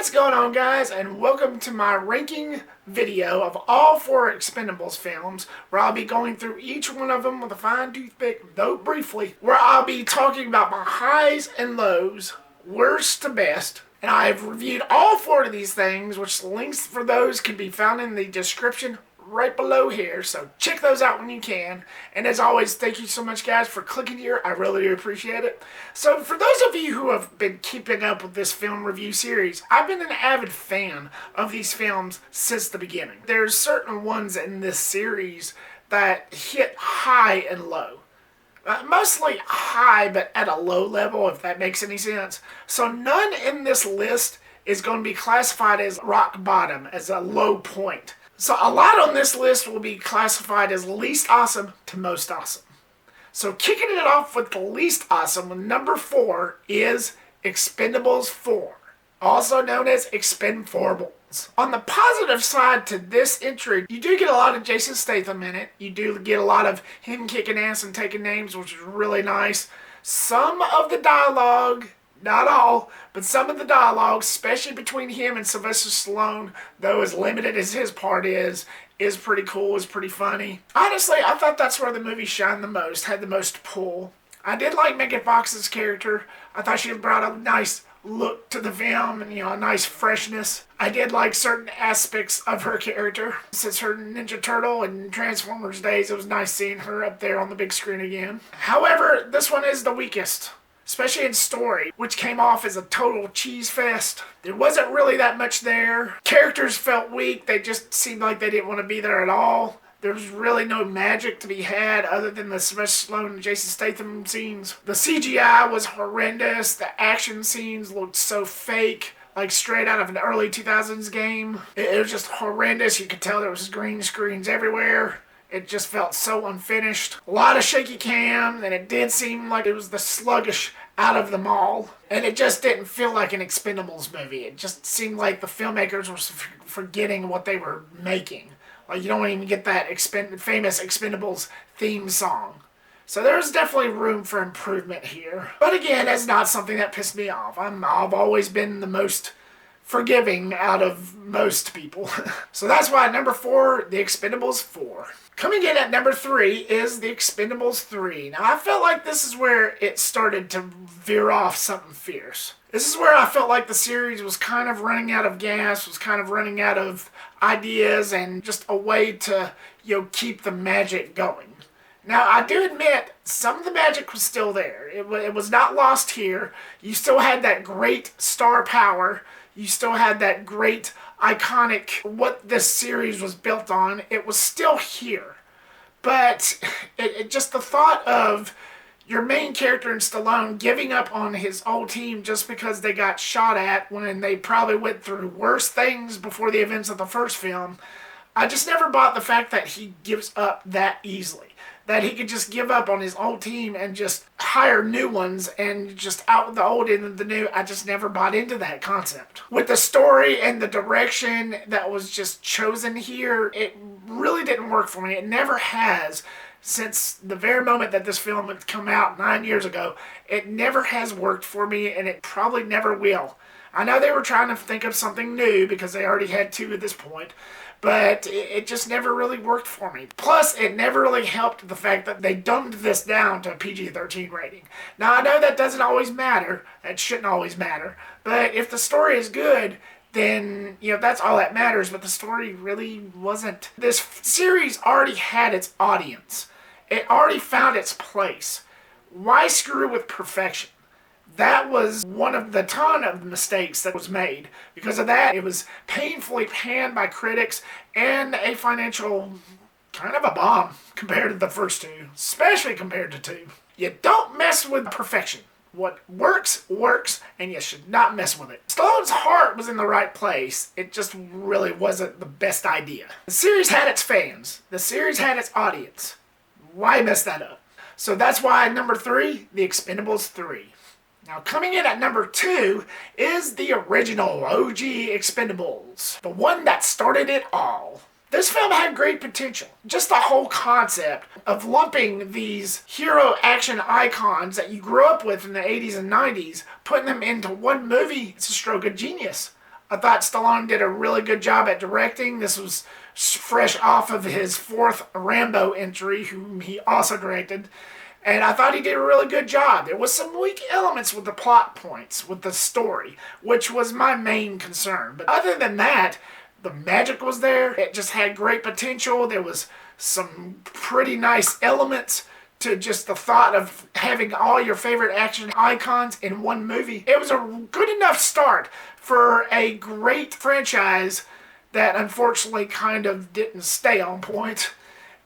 What's going on, guys, and welcome to my ranking video of all four Expendables films, where I'll be going through each one of them with a fine toothpick, though briefly, where I'll be talking about my highs and lows, worst to best, and I've reviewed all four of these things, which links for those can be found in the description right below here, so check those out when you can. And as always, thank you so much, guys, for clicking here. I really do appreciate it. So for those of you who have been keeping up with this film review series, I've been an avid fan of these films since the beginning. There's certain ones in this series that hit high and low. Mostly high, but at a low level, if that makes any sense. So none in this list is going to be classified as rock bottom, as a low point. So a lot on this list will be classified as least awesome to most awesome. So kicking it off with the least awesome, number 4 is Expendables 4, also known as Expendables. On the positive side to this entry, you do get a lot of Jason Statham in it. You do get a lot of him kicking ass and taking names, which is really nice. Some of the dialogue, not all, but some of the dialogue, especially between him and Sylvester Stallone, though as limited as his part is pretty cool, is pretty funny. Honestly, I thought that's where the movie shined the most, had the most pull. I did like Megan Fox's character. I thought she brought a nice look to the film and, a nice freshness. I did like certain aspects of her character. Since her Ninja Turtle and Transformers days, it was nice seeing her up there on the big screen again. However, this one is the weakest, especially in story, which came off as a total cheese fest. There wasn't really that much there. Characters felt weak. They just seemed like they didn't want to be there at all. There was really no magic to be had other than the Sylvester Stallone and Jason Statham scenes. The CGI was horrendous. The action scenes looked so fake, like straight out of an early 2000s game. It was just horrendous. You could tell there was green screens everywhere. It just felt so unfinished. A lot of shaky cam, and it did seem like it was the sluggish out of them all. And it just didn't feel like an Expendables movie. It just seemed like the filmmakers were forgetting what they were making. Like, you don't even get that famous Expendables theme song. So there's definitely room for improvement here. But again, that's not something that pissed me off. I've always been the most forgiving out of most people. So that's why number 4, the Expendables 4. Coming in at number 3 is the Expendables 3. Now, I felt like this is where it started to veer off something fierce. This is where I felt like the series was kind of running out of gas, was kind of running out of ideas, and just a way to, keep the magic going. Now, I do admit, some of the magic was still there. It was not lost here. You still had that great star power. You still had that great, iconic, what this series was built on. It was still here. But it just the thought of your main character in Stallone giving up on his old team just because they got shot at when they probably went through worse things before the events of the first film. I just never bought the fact that he gives up that easily. That he could just give up on his old team and just hire new ones and just out with the old and the new. I just never bought into that concept. With the story and the direction that was just chosen here, it really didn't work for me. It never has. Since the very moment that this film had come out 9 years ago, it never has worked for me, and it probably never will. I know they were trying to think of something new because they already had 2 at this point, but it just never really worked for me. Plus, it never really helped the fact that they dumbed this down to a PG-13 rating. Now, I know that doesn't always matter. That shouldn't always matter. But if the story is good, then, that's all that matters. But the story really wasn't. This series already had its audience. It already found its place. Why screw with perfection? That was one of the ton of mistakes that was made. Because of that, it was painfully panned by critics and a financial kind of a bomb compared to the first 2, especially compared to 2. You don't mess with perfection. What works, works, and you should not mess with it. Stallone's heart was in the right place. It just really wasn't the best idea. The series had its fans. The series had its audience. Why mess that up? So that's why number 3, the Expendables 3. Now, coming in at number 2 is the original OG Expendables, the one that started it all. This film had great potential. Just the whole concept of lumping these hero action icons that you grew up with in the 80s and 90s, putting them into one movie, it's a stroke of genius. I thought Stallone did a really good job at directing. This was fresh off of his fourth Rambo entry, whom he also directed. And I thought he did a really good job. There was some weak elements with the plot points, with the story, which was my main concern. But other than that, the magic was there. It just had great potential. There was some pretty nice elements to just the thought of having all your favorite action icons in one movie. It was a good enough start for a great franchise that unfortunately kind of didn't stay on point.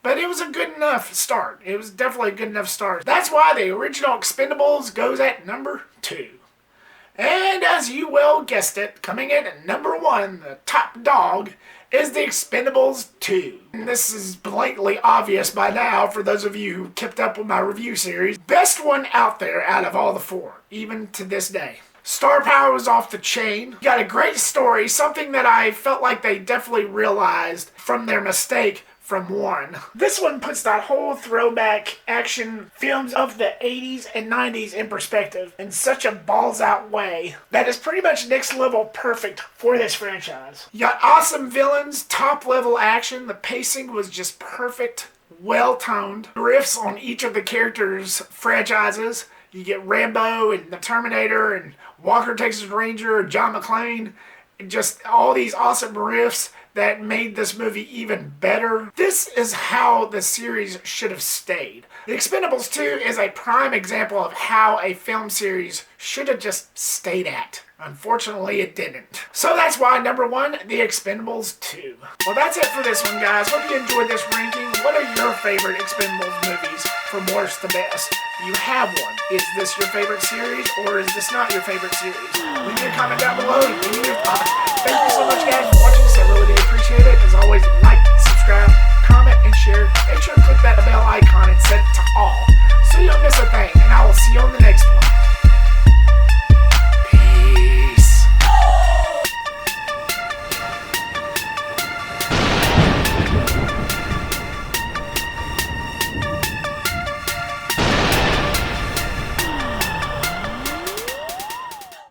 But it was a good enough start. It was definitely a good enough start. That's why the original Expendables goes at number 2. And as you well guessed it, coming in at number 1, the top dog, is the Expendables 2. And this is blatantly obvious by now for those of you who kept up with my review series. Best one out there out of all the 4, even to this day. Star power was off the chain. Got a great story, something that I felt like they definitely realized from their mistake from 1. This one puts that whole throwback action films of the 80s and 90s in perspective in such a balls out way that is pretty much next level perfect for this franchise. You got awesome villains, top level action, the pacing was just perfect, well toned. Riffs on each of the characters' franchises. You get Rambo and the Terminator and Walker Texas Ranger and John McClane. Just all these awesome riffs that made this movie even better. This is how the series should have stayed. The Expendables 2 is a prime example of how a film series should have just stayed at. Unfortunately, it didn't. So that's why number 1, The Expendables 2. Well, that's it for this one, guys. Hope you enjoyed this ranking. What are your favorite Expendables movies from worst to best? You have one. Is this your favorite series, or is this not your favorite series? Leave me a comment down below and give me your thoughts. Thank you so much, guys, for watching this. I really do appreciate it. As always, like, subscribe, comment, and share. Make sure